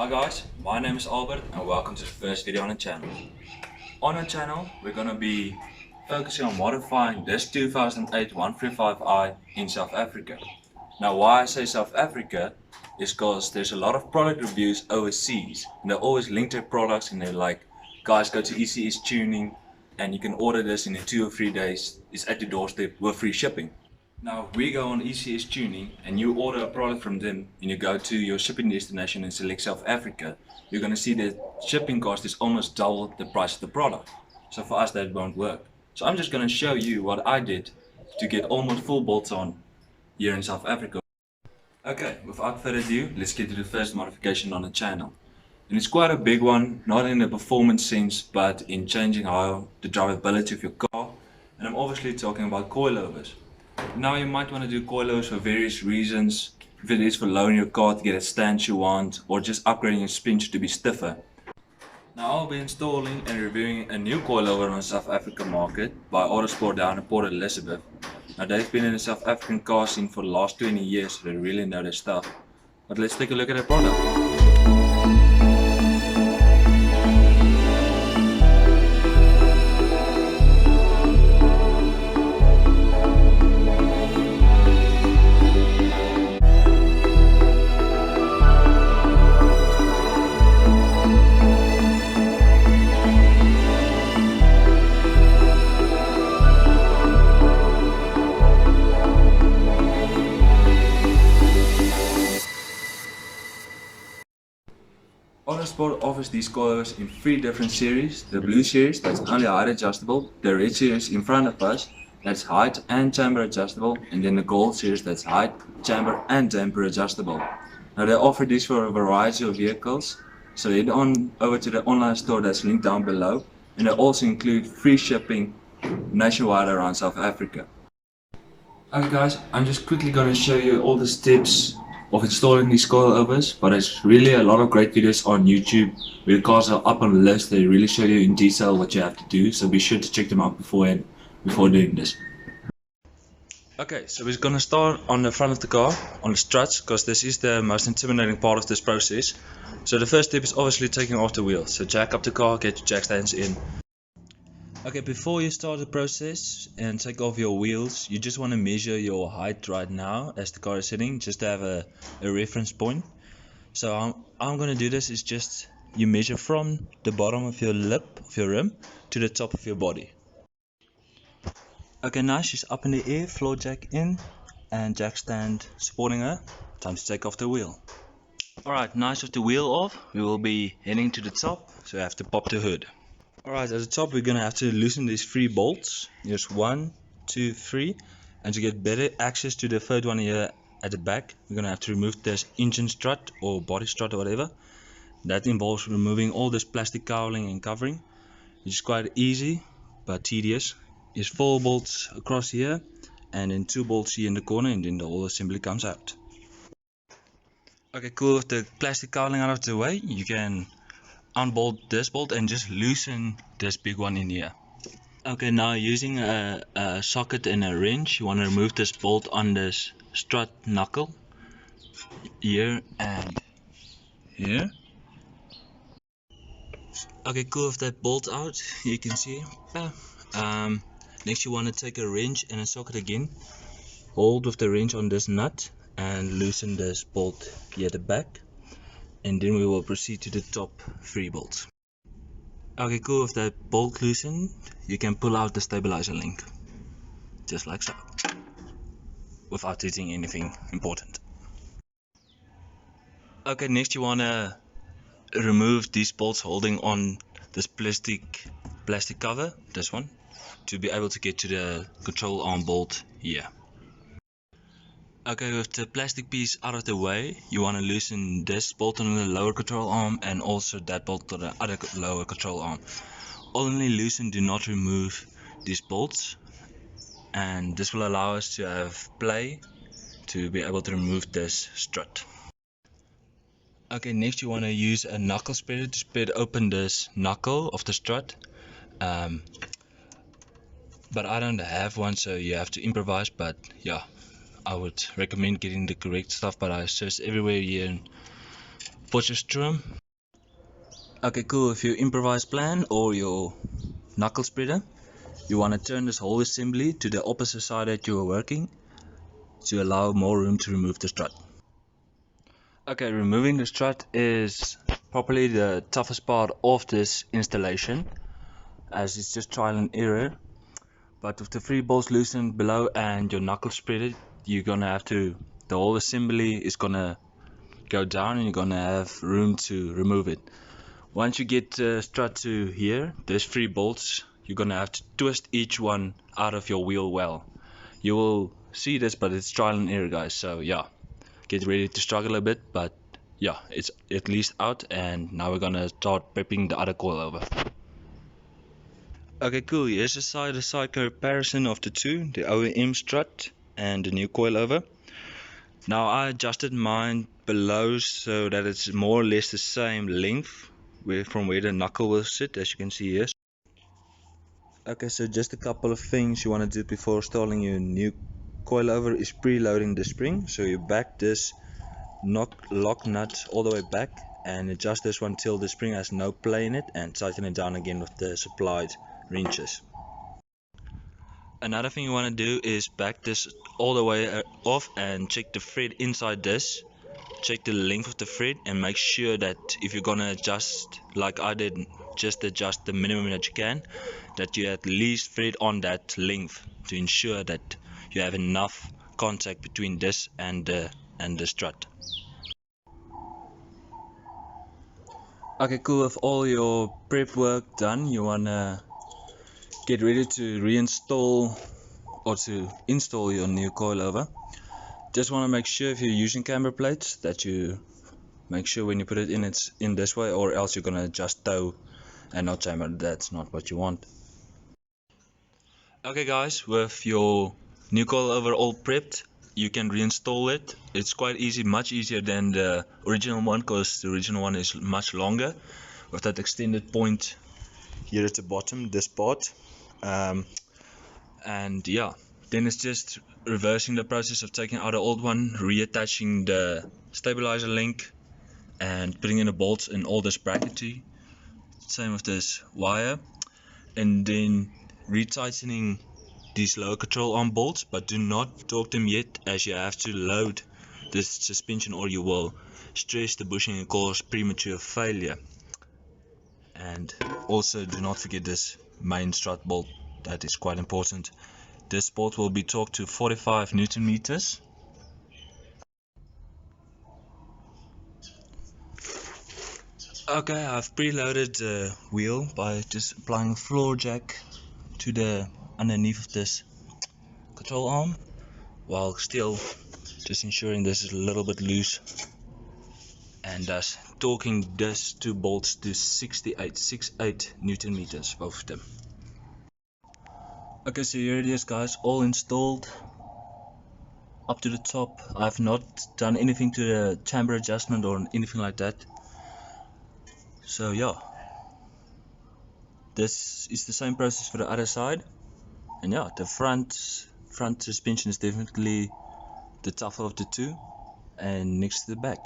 Hi guys, my name is Albert and welcome to the first video on the channel. On our channel, we're gonna be focusing on modifying this 2008 135i in South Africa. Now why I say South Africa is because there's a lot of product reviews overseas and they always link their products and they're like, guys, go to ECS Tuning and you can order this in 2 or 3 days. It's at your doorstep with free shipping. Now if we go on ECS Tuning and you order a product from them and you go to your shipping destination and select South Africa, you're going to see that shipping cost is almost double the price of the product. So for us that won't work. So I'm just going to show you what I did to get almost full bolts on here in South Africa. Okay, without further ado, let's get to the first modification on the channel. And it's quite a big one, not in the performance sense, but in changing how the drivability of your car. And I'm obviously talking about coilovers. Now you might want to do coilovers for various reasons. If it is for lowering your car to get a stance you want, or just upgrading your spinch to be stiffer. Now I'll be installing and reviewing a new coilover on the South African market by Autosport down in Port Elizabeth. Now they've been in the South African car scene for the last 20 years, so they really know their stuff. But let's take a look at the product. Autosport offers these coilovers in 3 different series. The blue series, that's only height adjustable. The red series in front of us, that's height and chamber adjustable. And then the gold series, that's height, chamber and damper adjustable. Now they offer these for a variety of vehicles. So head on over to the online store that's linked down below. And they also include free shipping nationwide around South Africa. Okay guys, I'm just quickly going to show you all the steps of installing these coilovers, but there's really a lot of great videos on YouTube where the cars are up on the list. They really show you in detail what you have to do, so be sure to check them out before doing this. Okay, so we're gonna start on the front of the car, on the struts, because this is the most intimidating part of this process. So the first step is obviously taking off the wheels. So jack up the car, get your jack stands in. Okay, before you start the process and take off your wheels, you just want to measure your height right now as the car is sitting, just to have a reference point. So I'm going to do this is just you measure from the bottom of your lip of your rim to the top of your body. Okay, nice, she's up in the air, floor jack in and jack stand supporting her. Time to take off the wheel. Alright, nice with the wheel off, we will be heading to the top, so we have to pop the hood. Alright, at the top we're gonna have to loosen these 3 bolts. Here's 1, 2, 3. And to get better access to the 3rd one here at the back, we're gonna have to remove this engine strut or body strut or whatever. That involves removing all this plastic cowling and covering, which is quite easy but tedious. There's 4 bolts across here and then 2 bolts here in the corner, and then the whole assembly comes out. Okay, cool, with the plastic cowling out of the way, you can unbolt this bolt and just loosen this big one in here. Okay, now using a socket and a wrench, you want to remove this bolt on this strut knuckle here and here. Okay, cool, with that bolt out, you can see. Next you want to take a wrench and a socket again, hold with the wrench on this nut and loosen this bolt here at the back. And then we will proceed to the top 3 bolts. Okay, cool, with that bolt loosened, you can pull out the stabilizer link, just like so, without hitting anything important. Okay, next you want to remove these bolts holding on this plastic cover, this one, to be able to get to the control arm bolt here. Okay, with the plastic piece out of the way, you want to loosen this bolt on the lower control arm and also that bolt on the other lower control arm. Only loosen, do not remove these bolts, and this will allow us to have play to be able to remove this strut. Okay, next you want to use a knuckle spreader to spread open this knuckle of the strut. But I don't have one, so you have to improvise, but yeah. I would recommend getting the correct stuff, but I searched everywhere here and push your strum. Okay, cool. If you improvise plan or your knuckle spreader, you want to turn this whole assembly to the opposite side that you are working to allow more room to remove the strut. Okay, removing the strut is probably the toughest part of this installation, as it's just trial and error. But with the 3 bolts loosened below and your knuckle spreader, you're gonna have to, the whole assembly is gonna go down and you're gonna have room to remove it. Once you get the strut to here, there's 3 bolts. You're gonna have to twist each one out of your wheel well. You will see this, but it's trial and error, guys. So yeah, get ready to struggle a bit, but yeah, it's at least out. And now we're gonna start prepping the other coilover. Okay, cool. Here's a side-to-side comparison of the two, the OEM strut and the new coilover. Now I adjusted mine below so that it's more or less the same length from where the knuckle will sit, as you can see here. Okay, so just a couple of things you want to do before installing your new coilover is preloading the spring. So you back this lock nut all the way back and adjust this one till the spring has no play in it, and tighten it down again with the supplied wrenches. Another thing you want to do is back this all the way off and check the thread inside this. Check the length of the thread and make sure that if you're gonna adjust like I did, just adjust the minimum that you can, that you at least thread on that length to ensure that you have enough contact between this and the strut. Okay, cool. With all your prep work done, you wanna get ready to reinstall or to install your new coilover. Just want to make sure if you're using camber plates that you make sure when you put it in, it's in this way, or else you're gonna just tow and not chamber. That's not what you want. Okay guys, with your new coilover all prepped, you can reinstall it. It's quite easy, much easier than the original one, because the original one is much longer with that extended point here at the bottom, this part. And yeah, then it's just reversing the process of taking out the old one, reattaching the stabilizer link and putting in the bolts and all this bracketry, same with this wire, and then retightening these lower control arm bolts, but do not torque them yet, as you have to load this suspension or you will stress the bushing and cause premature failure. And also do not forget this main strut bolt, that is quite important. This bolt will be torqued to 45 Newton meters. Okay, I've preloaded the wheel by just applying a floor jack to the underneath of this control arm, while still just ensuring this is a little bit loose, and thus torquing this two bolts to 68 Newton meters, both of them. Okay, so here it is guys, all installed up to the top. I've not done anything to the chamber adjustment or anything like that. So yeah, this is the same process for the other side. And yeah, the front suspension is definitely the tougher of the two, and next to the back.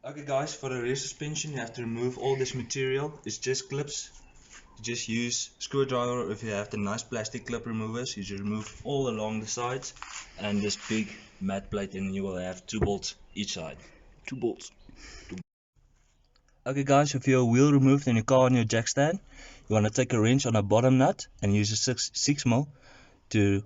Okay guys, for the rear suspension you have to remove all this material. It's just clips. You just use screwdriver, or if you have the nice plastic clip removers, you just remove all along the sides and this big mat plate, and you will have 2 bolts each side. 2 bolts. Okay guys, with your wheel removed and your car on your jack stand, you want to take a wrench on the bottom nut and use a 6mm to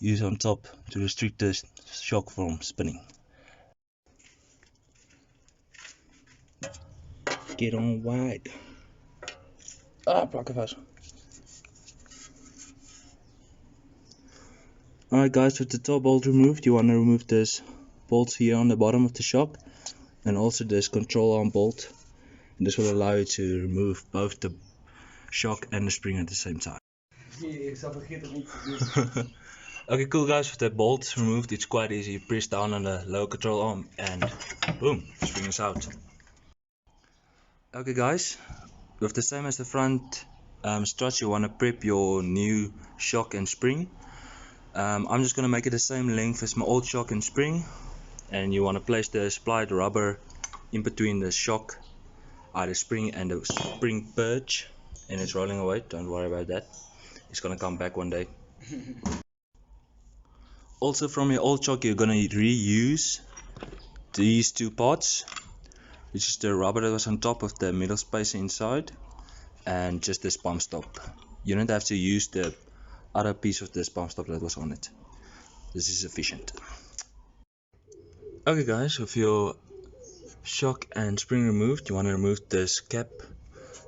use on top to restrict the shock from spinning. Get on wide. Plak er vast. Alright guys, with the top bolt removed, you want to remove this bolt here on the bottom of the shock, and also this control arm bolt. And this will allow you to remove both the shock and the spring at the same time. Okay, cool guys, with the bolts removed, it's quite easy. You press down on the lower control arm and boom, the spring is out. Okay guys, with the same as the front struts, you want to prep your new shock and spring. I'm just going to make it the same length as my old shock and spring, and you want to place the supplied rubber in between the shock, the spring and the spring perch, and it's rolling away. Don't worry about that, it's gonna come back one day. Also, from your old shock, you're gonna reuse these two parts, which is the rubber that was on top of the middle spacer inside, and just this pump stop. You don't have to use the other piece of this pump stop that was on it. This is sufficient. Okay guys, with your shock and spring removed, you want to remove this cap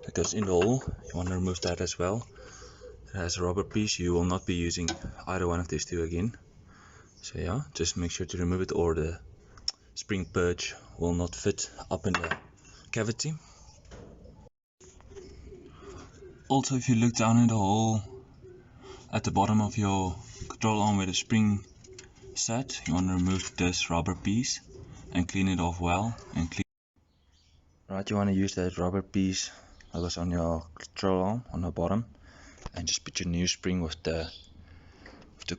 that goes in the hole. You want to remove that as well. It has a rubber piece. You will not be using either one of these two again. So yeah, just make sure to remove it, or the spring perch will not fit up in the cavity. Also, if you look down in the hole at the bottom of your control arm where the spring sat, you want to remove this rubber piece and clean it off well. Right, you want to use that rubber piece that was on your control arm on the bottom, and just put your new spring with the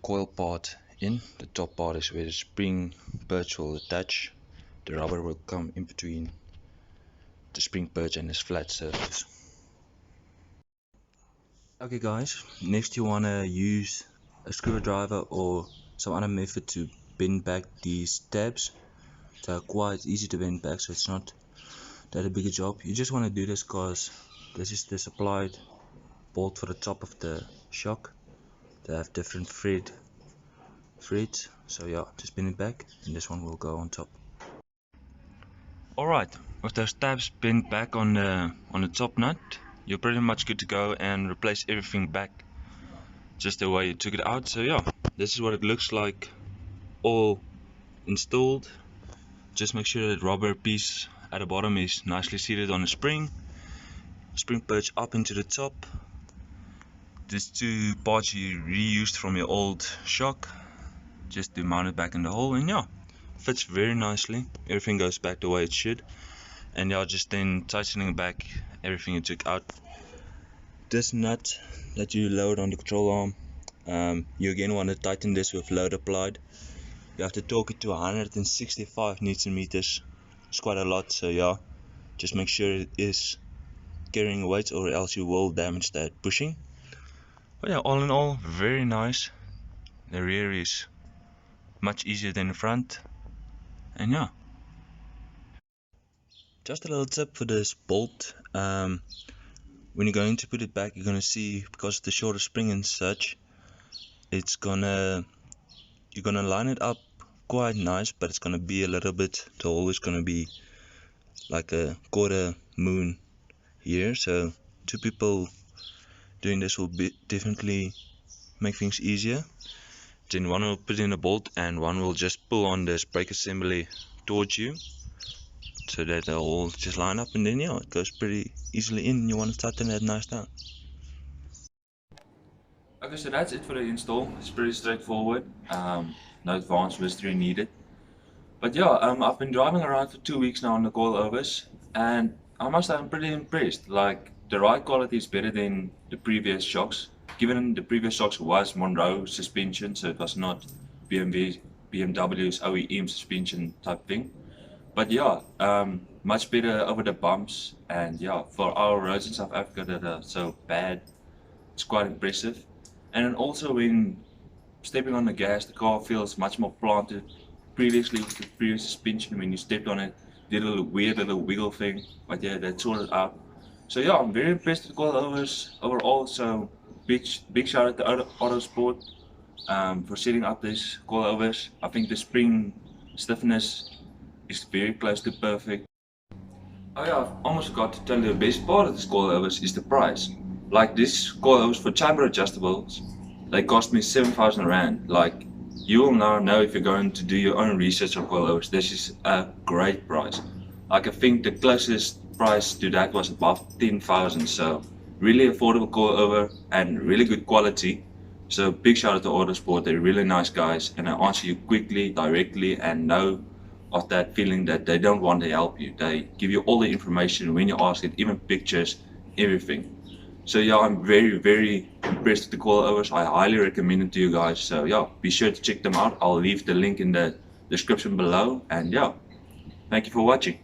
coil part in. The top part is where the spring perch will attach. The rubber will come in between the spring perch and this flat surface. Okay guys, next you want to use a screwdriver or some other method to bend back these tabs. They're quite easy to bend back, so it's not that a big a job. You just want to do this because this is the supplied bolt for the top of the shock. They have different threads, so yeah, just bend it back and this one will go on top. Alright, with those tabs bent back on the top nut, you're pretty much good to go and replace everything back just the way you took it out. So yeah, this is what it looks like all installed. Just make sure that rubber piece at the bottom is nicely seated on the spring perch up into the top. These two parts you reused from your old shock, just to mount it back in the hole, and yeah, fits very nicely. Everything goes back the way it should, and yeah, just then tightening back everything you took out. This nut that you load on the control arm, you again want to tighten this with load applied. You have to torque it to 165 Newton meters. It's quite a lot, so yeah, just make sure it is carrying weight, or else you will damage that bushing. But yeah, all in all, very nice. The rear is much easier than the front, and yeah. Just a little tip for this bolt. When you're going to put it back, you're gonna see, because of the shorter spring and such, you're gonna line it up quite nice, but it's gonna be a little bit, the hole is gonna be like a quarter moon here. So two people doing this will definitely make things easier. Then one will put in a bolt and one will just pull on this brake assembly towards you, so that they'll all just line up, and then yeah, it goes pretty easily in. You want to tighten that nice down. Okay, so that's it for the install. It's pretty straightforward. No advanced mystery needed. But yeah, I've been driving around for 2 weeks now on the coilovers, and I must say I'm pretty impressed. Like, the ride quality is better than the previous shocks. Given the previous shocks was Monroe suspension, so it was not BMW's OEM suspension type thing. But yeah, much better over the bumps, and yeah, for our roads in South Africa that are so bad, it's quite impressive. And then also, when stepping on the gas, the car feels much more planted. Previously with the previous suspension, when you stepped on it, did a little weird little wiggle thing, but yeah, that sorted out. So yeah, I'm very impressed with coilovers overall. So big shout out to Autosport for setting up these coilovers. I think the spring stiffness is very close to perfect. Oh yeah, I've almost forgot to tell you, the best part of this coilovers is the price. Like, this coilovers for chamber adjustables, they cost me 7,000 Rand. Like, you will now know if you're going to do your own research on coilovers, this is a great price. Like, I think the closest price to that was above 10,000, so really affordable coilover and really good quality. So big shout out to Autosport, they're really nice guys, and they answer you quickly, directly, and no of that feeling that they don't want to help you. They give you all the information when you ask it, even pictures, everything. So yeah, I'm very impressed with the coilovers. I highly recommend it to you guys. So yeah, be sure to check them out. I'll leave the link in the description below, and yeah, thank you for watching.